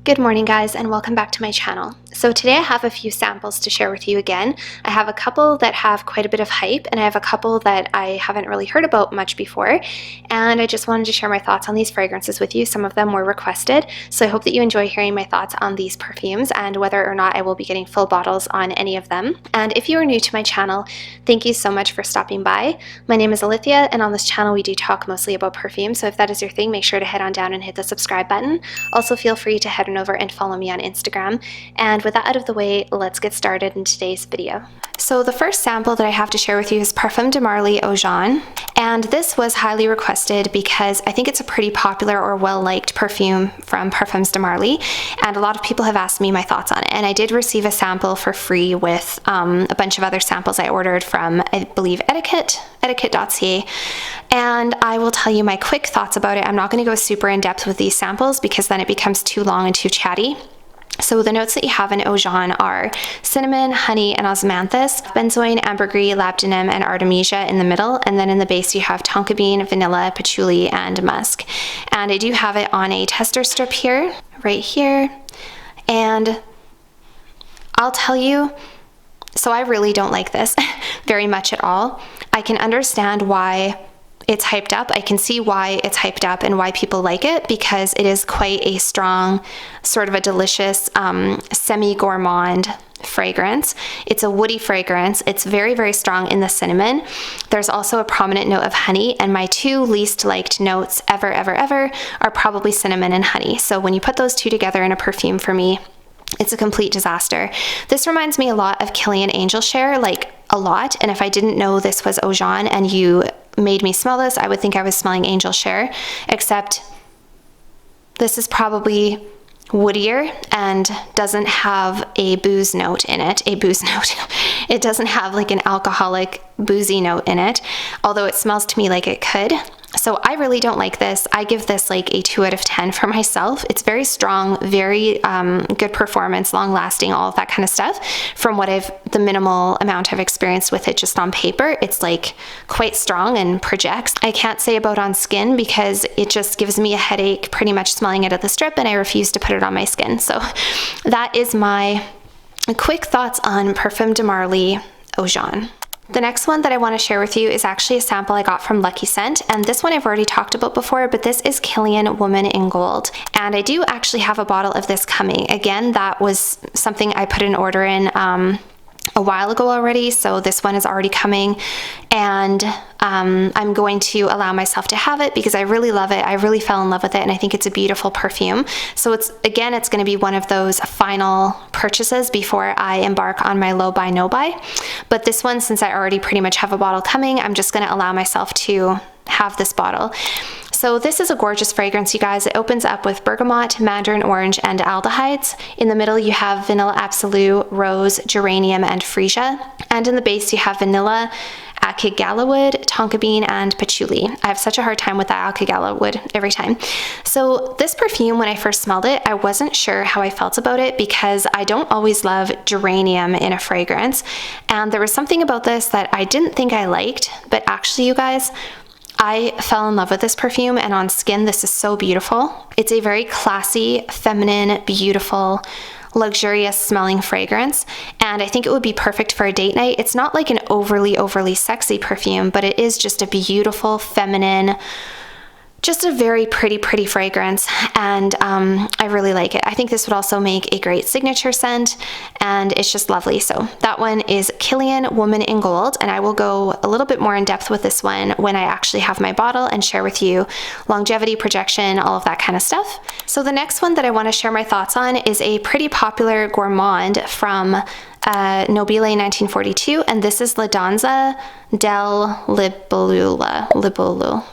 Good morning guys, and welcome back to my channel. So today I have a few samples to share with you again. I have a couple that have quite a bit of hype, and I have a couple that I haven't really heard about much before, and I just wanted to share my thoughts on these fragrances with you. Some of them were requested, so I hope that you enjoy hearing my thoughts on these perfumes and whether or not I will be getting full bottles on any of them. And if you are new to my channel, thank you so much for stopping by. My name is Alaia, and on this channel we do talk mostly about perfume, so if that is your thing, make sure to head on down and hit the subscribe button. Also feel free to head on over and follow me on Instagram. And with that out of the way, let's get started in today's video. So the first sample that I have to share with you is Parfum de Marly Oajan. And this was highly requested because I think it's a pretty popular or well-liked perfume from Parfums de Marly, and a lot of people have asked me my thoughts on it. And I did receive a sample for free with a bunch of other samples I ordered from, I believe, etiquette.ca. And I will tell you my quick thoughts about it. I'm not going to go super in depth with these samples because then it becomes too long and too chatty. So the notes that you have in Oajan are cinnamon, honey, and osmanthus, benzoin, ambergris, labdanum, and artemisia in the middle, and then in the base you have tonka bean, vanilla, patchouli, and musk. And I do have it on a tester strip here, right here, and I'll tell you, so I really don't like this very much at all. I can understand why it's hyped up. I can see why it's hyped up and why people like it, because it is quite a strong, sort of a delicious, semi-gourmand fragrance. It's a woody fragrance. It's very, very strong in the cinnamon. There's also a prominent note of honey, and my two least liked notes ever are probably cinnamon and honey. So when you put those two together in a perfume, for me, it's a complete disaster. This reminds me a lot of Kilian Angel Share, like a lot, and if I didn't know this was Oajan and you made me smell this, I would think I was smelling Angel Share, except this is probably woodier and doesn't have a booze note in it. It doesn't have like an alcoholic boozy note in it, although it smells to me like it could. So I really don't like this. I give this like a 2 out of 10 for myself. It's very strong, very good performance, long lasting, all of that kind of stuff. From what the minimal amount I've experienced with it just on paper, it's like quite strong and projects. I can't say about on skin because it just gives me a headache pretty much smelling it at the strip, and I refuse to put it on my skin. So that is my quick thoughts on Parfum de Marly Oajan. The next one that I want to share with you is actually a sample I got from Lucky Scent, and this one I've already talked about before, but this is Kilian Woman in Gold, and I do actually have a bottle of this coming. Again, that was something I put an order in a while ago already, so this one is already coming, and I'm going to allow myself to have it because I really love it. I really fell in love with it, and I think it's a beautiful perfume. So it's going to be one of those final purchases before I embark on my low buy, no buy. But this one, since I already pretty much have a bottle coming, I'm just going to allow myself to have this bottle. So this is a gorgeous fragrance, you guys. It opens up with bergamot, mandarin orange, and aldehydes. In the middle you have vanilla absolute, rose, geranium, and freesia. And in the base you have vanilla, akigala wood, tonka bean, and patchouli. I have such a hard time with that akigala wood every time. So this perfume, when I first smelled it, I wasn't sure how I felt about it because I don't always love geranium in a fragrance. And there was something about this that I didn't think I liked, but actually, you guys, I fell in love with this perfume, and on skin, this is so beautiful. It's a very classy, feminine, beautiful, luxurious smelling fragrance, and I think it would be perfect for a date night. It's not like an overly sexy perfume, but it is just a beautiful, feminine, just a very pretty fragrance, and I really like it. I think this would also make a great signature scent, and it's just lovely. So that one is Kilian Woman in Gold, and I will go a little bit more in depth with this one when I actually have my bottle and share with you longevity, projection, all of that kind of stuff. So the next one that I want to share my thoughts on is a pretty popular gourmand from Nobile 1942, and this is La Danza del Libellule.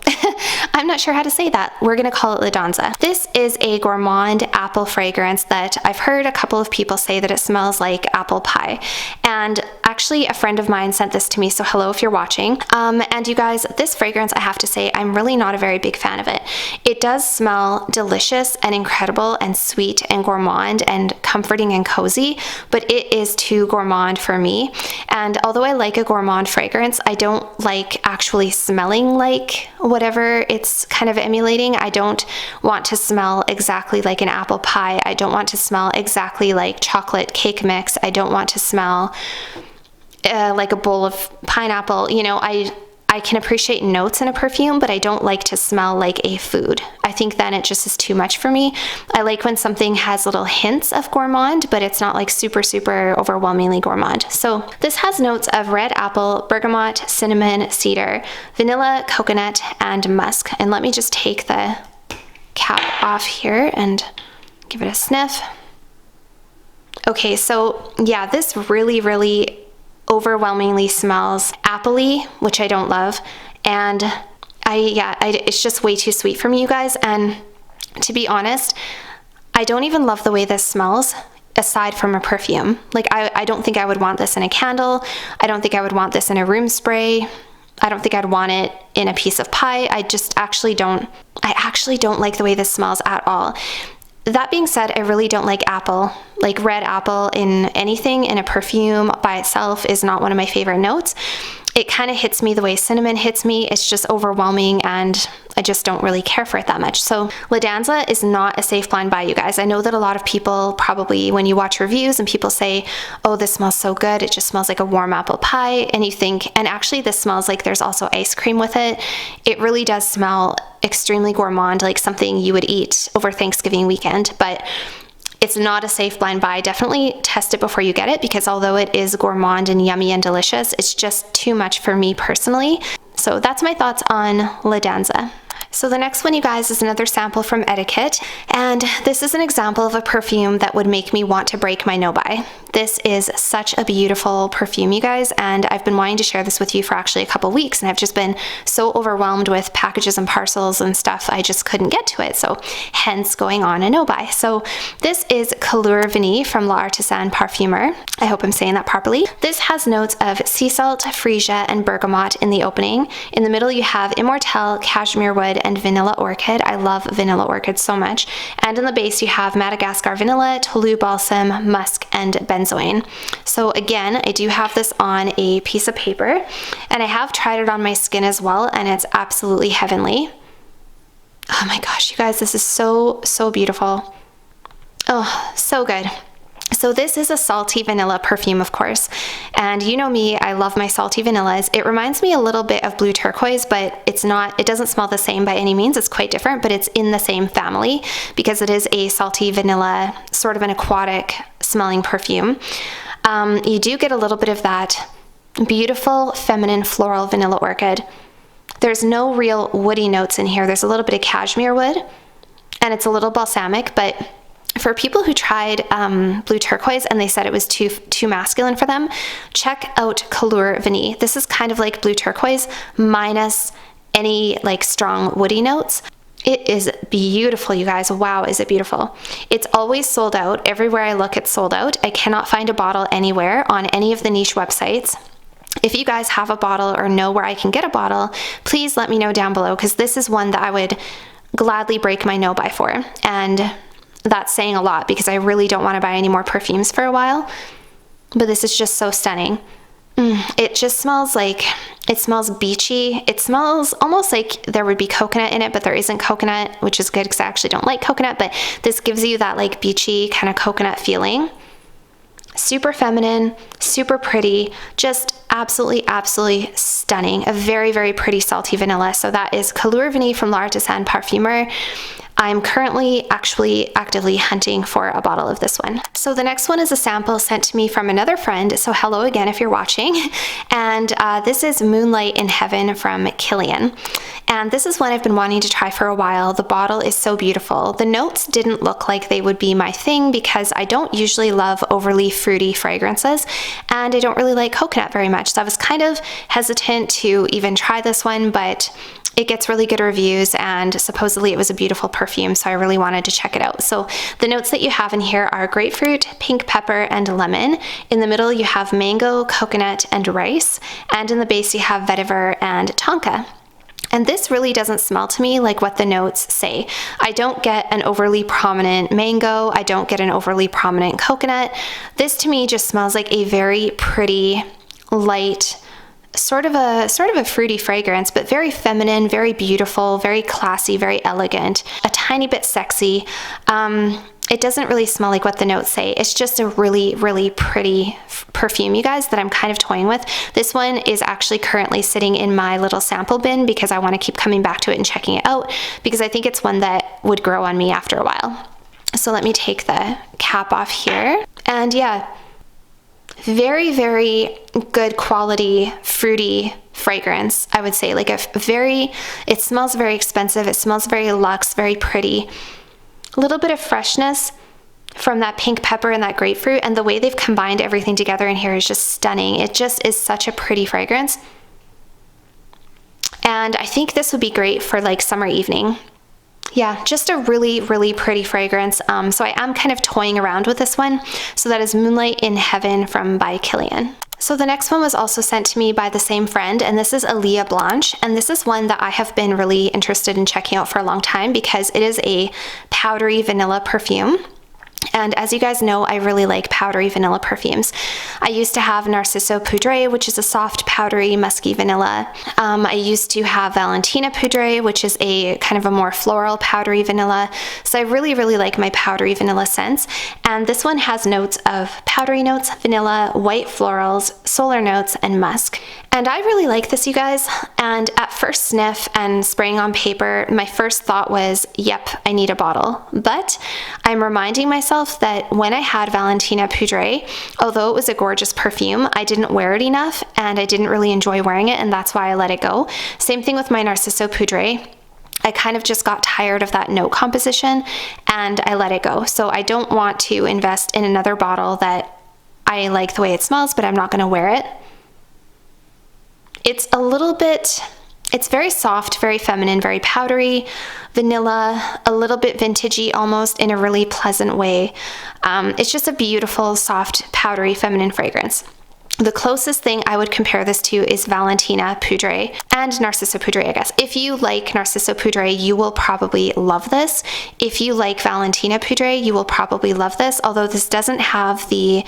I'm not sure how to say that. We're gonna call it La Danza. This is a gourmand apple fragrance that I've heard a couple of people say that it smells like apple pie, and Actually, a friend of mine sent this to me, so hello if you're watching. And you guys, this fragrance, I have to say, I'm really not a very big fan of it. It does smell delicious and incredible and sweet and gourmand and comforting and cozy, but it is too gourmand for me. And although I like a gourmand fragrance, I don't like actually smelling like whatever it's kind of emulating. I don't want to smell exactly like an apple pie. I don't want to smell exactly like chocolate cake mix. I don't want to smell like a bowl of pineapple. You know, I can appreciate notes in a perfume, but I don't like to smell like a food. I think then it just is too much for me. I like when something has little hints of gourmand, but it's not like super, super overwhelmingly gourmand. So this has notes of red apple, bergamot, cinnamon, cedar, vanilla, coconut, and musk. And let me just take the cap off here and give it a sniff. Okay, so yeah, this really, really overwhelmingly smells appley, which I don't love, and it's just way too sweet for me, you guys. And to be honest, I don't even love the way this smells aside from a perfume. Like I don't think I would want this in a candle. I don't think I would want this in a room spray. I don't think I'd want it in a piece of pie. I actually don't like the way this smells at all. That being said, I really don't like apple. Like red apple in anything in a perfume by itself is not one of my favorite notes. It kind of hits me the way cinnamon hits me. It's just overwhelming and I just don't really care for it that much. So La Danza is not a safe blind buy, you guys. I know that a lot of people probably, when you watch reviews and people say, oh, this smells so good, it just smells like a warm apple pie, and you think, and actually this smells like there's also ice cream with it. It really does smell extremely gourmand, like something you would eat over Thanksgiving weekend, but it's not a safe blind buy. Definitely test it before you get it, because although it is gourmand and yummy and delicious, it's just too much for me personally. So that's my thoughts on La Danza. So the next one, you guys, is another sample from Etiquette, and this is an example of a perfume that would make me want to break my no-buy. This is such a beautiful perfume, you guys, and I've been wanting to share this with you for actually a couple weeks, and I've just been so overwhelmed with packages and parcels and stuff, I just couldn't get to it, so hence going on a no-buy. So this is Couleur VanilleTardes from L'Artisan Parfumeur. I hope I'm saying that properly. This has notes of sea salt, freesia, and bergamot in the opening. In the middle, you have Immortelle, cashmere wood, and vanilla orchid. I love vanilla orchid so much. And in the base, you have Madagascar vanilla, Toulouse balsam, musk, and benzoin. So again, I do have this on a piece of paper, and I have tried it on my skin as well, and it's absolutely heavenly. Oh my gosh, you guys, this is so, so beautiful. Oh, so good. So this is a salty vanilla perfume, of course, and you know me, I love my salty vanillas. It reminds me a little bit of blue turquoise, but it doesn't smell the same by any means. It's quite different, but it's in the same family because it is a salty vanilla, sort of an aquatic smelling perfume. You do get a little bit of that beautiful feminine floral vanilla orchid. There's no real woody notes in here. There's a little bit of cashmere wood, and it's a little balsamic, but for people who tried blue turquoise and they said it was too masculine for them, check out Couleur VanilleTardes. This is kind of like blue turquoise minus any like strong woody notes. It is beautiful, you guys. Wow, is it beautiful. It's always sold out. Everywhere I look, it's sold out. I cannot find a bottle anywhere on any of the niche websites. If you guys have a bottle or know where I can get a bottle, please let me know down below, because this is one that I would gladly break my no-buy for. And that's saying a lot because I really don't want to buy any more perfumes for a while, but this is just so stunning. It just smells like, it smells beachy. It smells almost like there would be coconut in it, but there isn't coconut, which is good because I actually don't like coconut, but this gives you that like beachy kind of coconut feeling. Super feminine, super pretty, just absolutely, absolutely stunning. A very, very pretty salty vanilla. So that is Couleur VanilleTardes from L'Artisan Parfumeur. I'm currently actually actively hunting for a bottle of this one. So the next one is a sample sent to me from another friend, so hello again if you're watching. And this is Moonlight in Heaven from Kilian. And this is one I've been wanting to try for a while. The bottle is so beautiful. The notes didn't look like they would be my thing because I don't usually love overly fruity fragrances, and I don't really like coconut very much. So I was kind of hesitant to even try this one, but it gets really good reviews, and supposedly it was a beautiful perfume, so I really wanted to check it out. So the notes that you have in here are grapefruit, pink pepper, and lemon. In the middle you have mango, coconut, and rice, and in the base you have vetiver and tonka. And this really doesn't smell to me like what the notes say. I don't get an overly prominent mango, I don't get an overly prominent coconut. This to me just smells like a very pretty, light, sort of a fruity fragrance, but very feminine, very beautiful, very classy, very elegant, a tiny bit sexy. It doesn't really smell like what the notes say. It's just a really, really pretty perfume, you guys, that I'm kind of toying with. This one is actually currently sitting in my little sample bin because I want to keep coming back to it and checking it out, because I think it's one that would grow on me after a while. So let me take the cap off here. And yeah, very, very good quality, fruity fragrance, I would say. Like it smells very expensive, it smells very luxe, very pretty. A little bit of freshness from that pink pepper and that grapefruit, and the way they've combined everything together in here is just stunning. It just is such a pretty fragrance. And I think this would be great for like summer evening. Yeah, just a really, really pretty fragrance. So I am kind of toying around with this one. So that is Moonlight in Heaven by Kilian. So the next one was also sent to me by the same friend, and this is Alaia Blanche, and this is one that I have been really interested in checking out for a long time because it is a powdery vanilla perfume. And as you guys know, I really like powdery vanilla perfumes. I used to have Narciso Poudre, which is a soft, powdery, musky vanilla. I used to have Valentina Poudre, which is a kind of a more floral, powdery vanilla. So I really, really like my powdery vanilla scents. And this one has notes of powdery notes, vanilla, white florals, solar notes, and musk. And I really like this, you guys. And at first sniff and spraying on paper, my first thought was, yep, I need a bottle. But I'm reminding myself that when I had Valentina Poudre, although it was a gorgeous perfume, I didn't wear it enough and I didn't really enjoy wearing it, and that's why I let it go. Same thing with my Narciso Poudre. I kind of just got tired of that note composition and I let it go. So I don't want to invest in another bottle that I like the way it smells, but I'm not going to wear it. It's a little bit, it's very soft, very feminine, very powdery, vanilla, a little bit vintagey almost in a really pleasant way. It's just a beautiful, soft, powdery, feminine fragrance. The closest thing I would compare this to is Valentina Poudre and Narciso Poudre, I guess. If you like Narciso Poudre, you will probably love this. If you like Valentina Poudre, you will probably love this, although this doesn't have the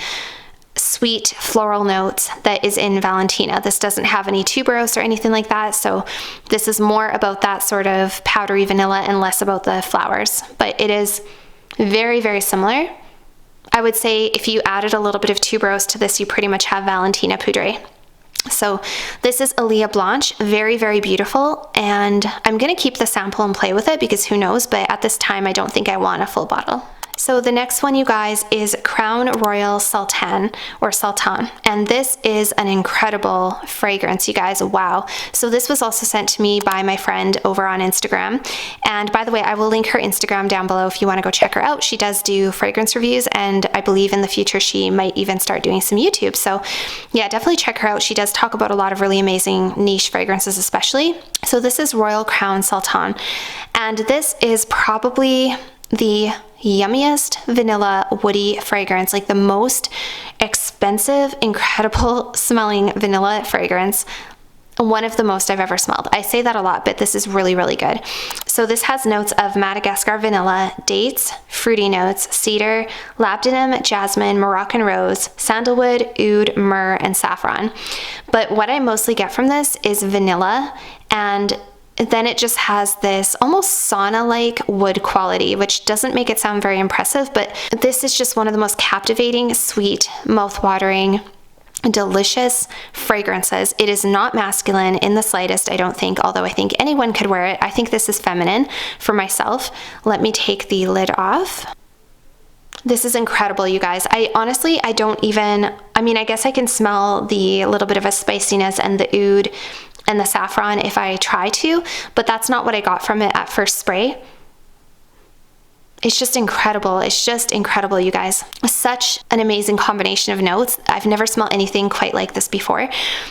sweet floral notes that is in Valentina. This doesn't have any tuberose or anything like that, so this is more about that sort of powdery vanilla and less about the flowers, but it is very, very similar. I would say if you added a little bit of tuberose to this, you pretty much have Valentina Poudre. So this is Alaia Blanche, very, very beautiful, and I'm gonna keep the sample and play with it because who knows, but at this time I don't think I want a full bottle. So the next one, you guys, is Crown Royal Sultan, or Sultan, and this is an incredible fragrance, you guys. Wow. So this was also sent to me by my friend over on Instagram, and by the way, I will link her Instagram down below if you want to go check her out. She does do fragrance reviews, and I believe in the future she might even start doing some YouTube. So yeah, definitely check her out. She does talk about a lot of really amazing niche fragrances especially. So this is Royal Crown Sultan, and this is probably the yummiest vanilla woody fragrance, like the most expensive, incredible smelling vanilla fragrance. One of the most I've ever smelled. I say that a lot, but this is really, really good. So this has notes of Madagascar vanilla, dates, fruity notes, cedar, labdanum, jasmine, Moroccan rose, sandalwood, oud, myrrh, and saffron. But what I mostly get from this is vanilla, and then it just has this almost sauna-like wood quality, which doesn't make it sound very impressive, but this is just one of the most captivating, sweet, mouth-watering, delicious fragrances. It is not masculine in the slightest, I don't think, although I think anyone could wear it. I think this is feminine for myself. Let me take the lid off. This is incredible, you guys. I don't even, I mean, I guess I can smell the little bit of a spiciness and the oud and the saffron if I try to, but that's not what I got from it at first spray. It's just incredible. It's just incredible, you guys. Such an amazing combination of notes. I've never smelled anything quite like this before.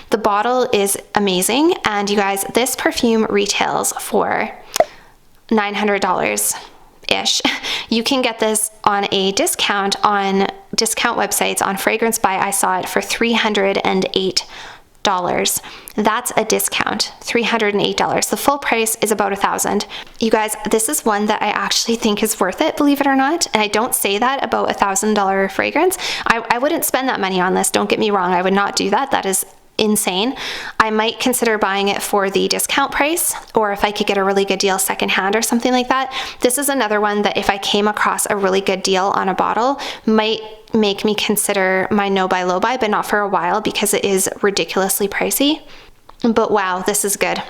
The bottle is amazing. And you guys, this perfume retails for $900-ish. You can get this on a discount on discount websites. On Fragrance Buy, I saw it for $308. That's a discount, $308. The full price is about $1,000. You guys, this is one that I actually think is worth it, believe it or not. And I don't say that about $1,000 fragrance. I wouldn't spend that money on this. Don't get me wrong. I would not do that. That is insane. I might consider buying it for the discount price, or if I could get a really good deal secondhand or something like that. This is another one that if I came across a really good deal on a bottle, might make me consider my no-buy, low-buy, but not for a while because it is ridiculously pricey. But wow, this is good.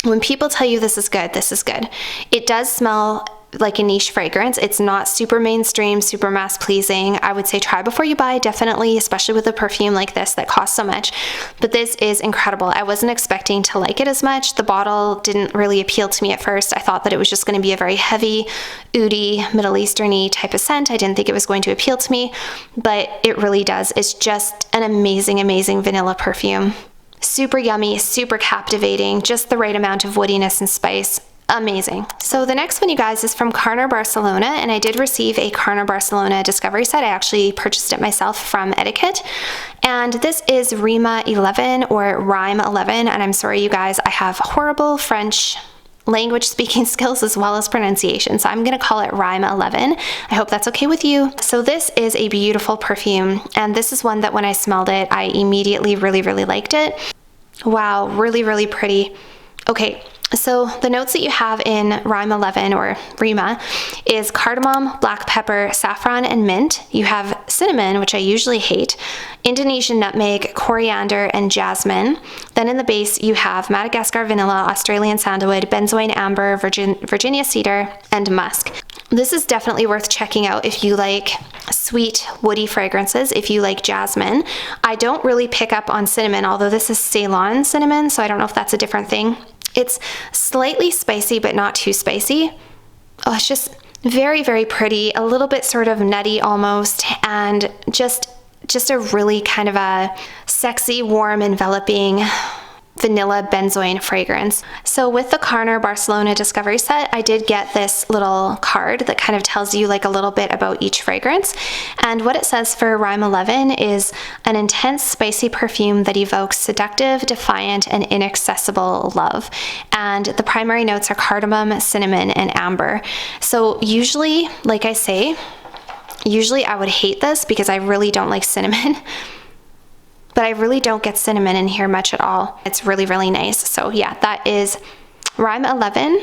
When people tell you this is good, this is good. It does smell like a niche fragrance. It's not super mainstream, super mass pleasing. I would say try before you buy, definitely, especially with a perfume like this that costs so much. But this is incredible. I wasn't expecting to like it as much. The bottle didn't really appeal to me at first. I thought that it was just going to be a very heavy, oudy, Middle Eastern-y type of scent. I didn't think it was going to appeal to me, but it really does. It's just an amazing, amazing vanilla perfume. Super yummy, super captivating, just the right amount of woodiness and spice. Amazing. So the next one, you guys, is from CARNER Barcelona, and I did receive a CARNER Barcelona discovery set. I actually purchased it myself from Etiquette, and this is Rima 11 or Rime 11, and I'm sorry, you guys, I have horrible French language speaking skills as well as pronunciation, so I'm gonna call it Rime 11. I hope that's okay with you. So this is a beautiful perfume, and this is one that when I smelled it, I immediately really, really liked it. Wow, really, really pretty. Okay. So the notes that you have in Rime 11 or Rima is cardamom, black pepper, saffron, and mint. You have cinnamon, which I usually hate, Indonesian nutmeg, coriander, and jasmine. Then in the base, you have Madagascar vanilla, Australian sandalwood, benzoin amber, Virginia cedar, and musk. This is definitely worth checking out if you like sweet, woody fragrances, if you like jasmine. I don't really pick up on cinnamon, although this is Ceylon cinnamon, so I don't know if that's a different thing. It's slightly spicy, but not too spicy. Oh, it's just very, very pretty, a little bit sort of nutty almost, and just a really kind of a sexy, warm, enveloping vanilla benzoin fragrance. So with the CARNER Barcelona discovery set, I did get this little card that kind of tells you like a little bit about each fragrance. And what it says for Rime 11 is an intense spicy perfume that evokes seductive, defiant, and inaccessible love. And the primary notes are cardamom, cinnamon, and amber. So usually, like I say, usually I would hate this because I really don't like cinnamon. But I really don't get cinnamon in here much at all. It's really, really nice. So yeah, that is Rime 11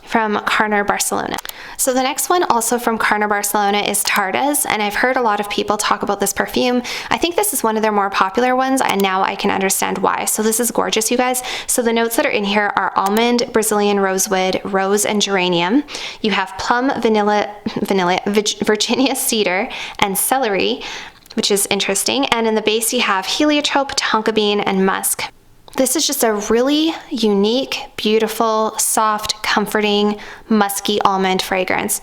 from CARNER Barcelona. So the next one, also from CARNER Barcelona, is Tardes, and I've heard a lot of people talk about this perfume. I think this is one of their more popular ones, and now I can understand why. So this is gorgeous, you guys. So the notes that are in here are almond, Brazilian rosewood, rose, and geranium. You have plum, Virginia cedar, and celery, which is interesting. And in the base, you have heliotrope, tonka bean, and musk. This is just a really unique, beautiful, soft, comforting, musky almond fragrance.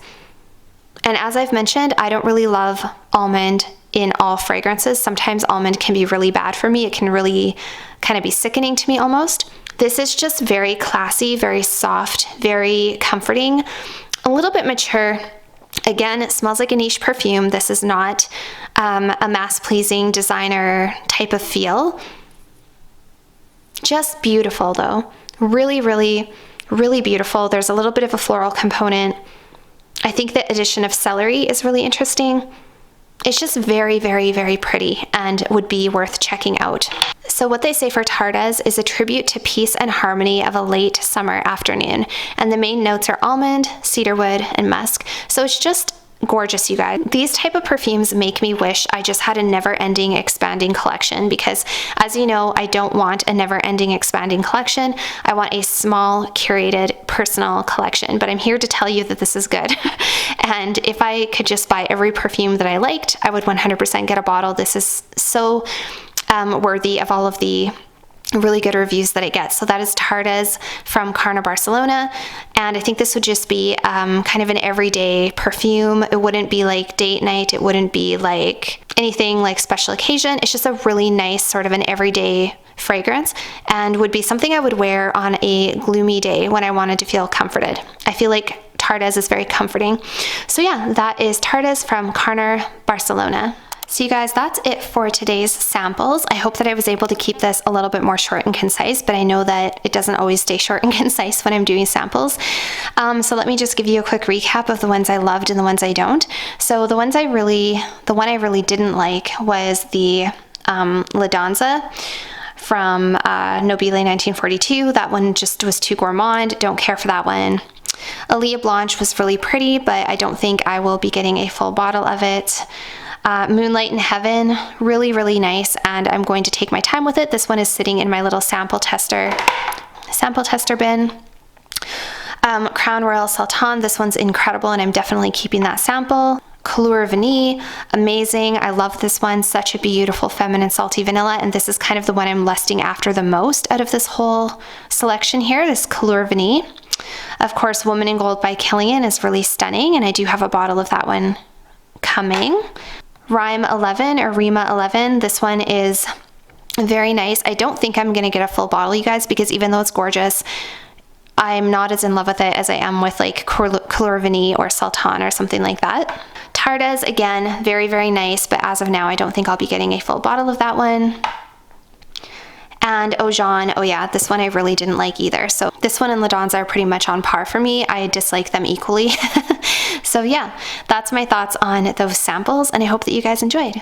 And as I've mentioned, I don't really love almond in all fragrances. Sometimes almond can be really bad for me. It can really kind of be sickening to me almost. This is just very classy, very soft, very comforting, a little bit mature. Again, it smells like a niche perfume. This is not a mass-pleasing designer type of feel. Just beautiful though. Really, really, really beautiful. There's a little bit of a floral component. I think the addition of celery is really interesting. It's just very, very, very pretty and would be worth checking out. So what they say for Tardes is a tribute to peace and harmony of a late summer afternoon. And the main notes are almond, cedarwood, and musk. So it's just gorgeous, you guys. These type of perfumes make me wish I just had a never-ending expanding collection, because as you know, I don't want a never-ending expanding collection. I want a small, curated, personal collection, but I'm here to tell you that this is good. And if I could just buy every perfume that I liked, I would 100% get a bottle. This is so worthy of all of the really good reviews that it gets. So that is Tardes from CARNER Barcelona, and I think this would just be kind of an everyday perfume. It wouldn't be like date night, it wouldn't be like anything like special occasion. It's just a really nice sort of an everyday fragrance, and would be something I would wear on a gloomy day when I wanted to feel comforted. I feel like Tardes is very comforting. So yeah, that is Tardes from CARNER Barcelona. So you guys, that's it for today's samples. I hope that I was able to keep this a little bit more short and concise, but I know that it doesn't always stay short and concise when I'm doing samples. So let me just give you a quick recap of the ones I loved and the ones I don't. So the one I really didn't like was the La Danza from Nobile 1942. That one just was too gourmand. Don't care for that one. Alaia Blanche was really pretty, but I don't think I will be getting a full bottle of it. Moonlight in Heaven, really, really nice, and I'm going to take my time with it. This one is sitting in my little sample tester bin. Crown Royal Sultan, this one's incredible, and I'm definitely keeping that sample. Couleur VanilleTardes, amazing. I love this one. Such a beautiful, feminine, salty vanilla, and this is kind of the one I'm lusting after the most out of this whole selection here, this Couleur VanilleTardes. Of course, Woman in Gold by Kilian is really stunning, and I do have a bottle of that one coming. Rima XI, this one is very nice. I don't think I'm going to get a full bottle, you guys, because even though it's gorgeous, I'm not as in love with it as I am with like Couleur VanilleTardes or Sultan or something like that. Tardes, again, very, very nice, but as of now, I don't think I'll be getting a full bottle of that one. And Oajan, oh yeah, this one I really didn't like either. So this one and La Danza are pretty much on par for me. I dislike them equally. So yeah, that's my thoughts on those samples, and I hope that you guys enjoyed.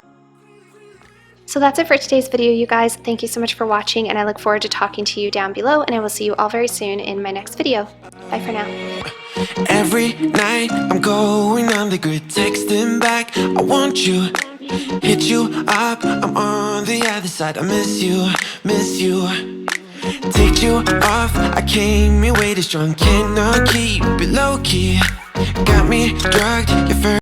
So that's it for today's video, you guys. Thank you so much for watching, and I look forward to talking to you down below, and I will see you all very soon in my next video. Bye for now. Every night I'm going on the grid, texting back, I want you, hit you up, I'm on the other side, I miss you. Take you off, I came in way too strong, cannot keep it low key, got me drugged, your first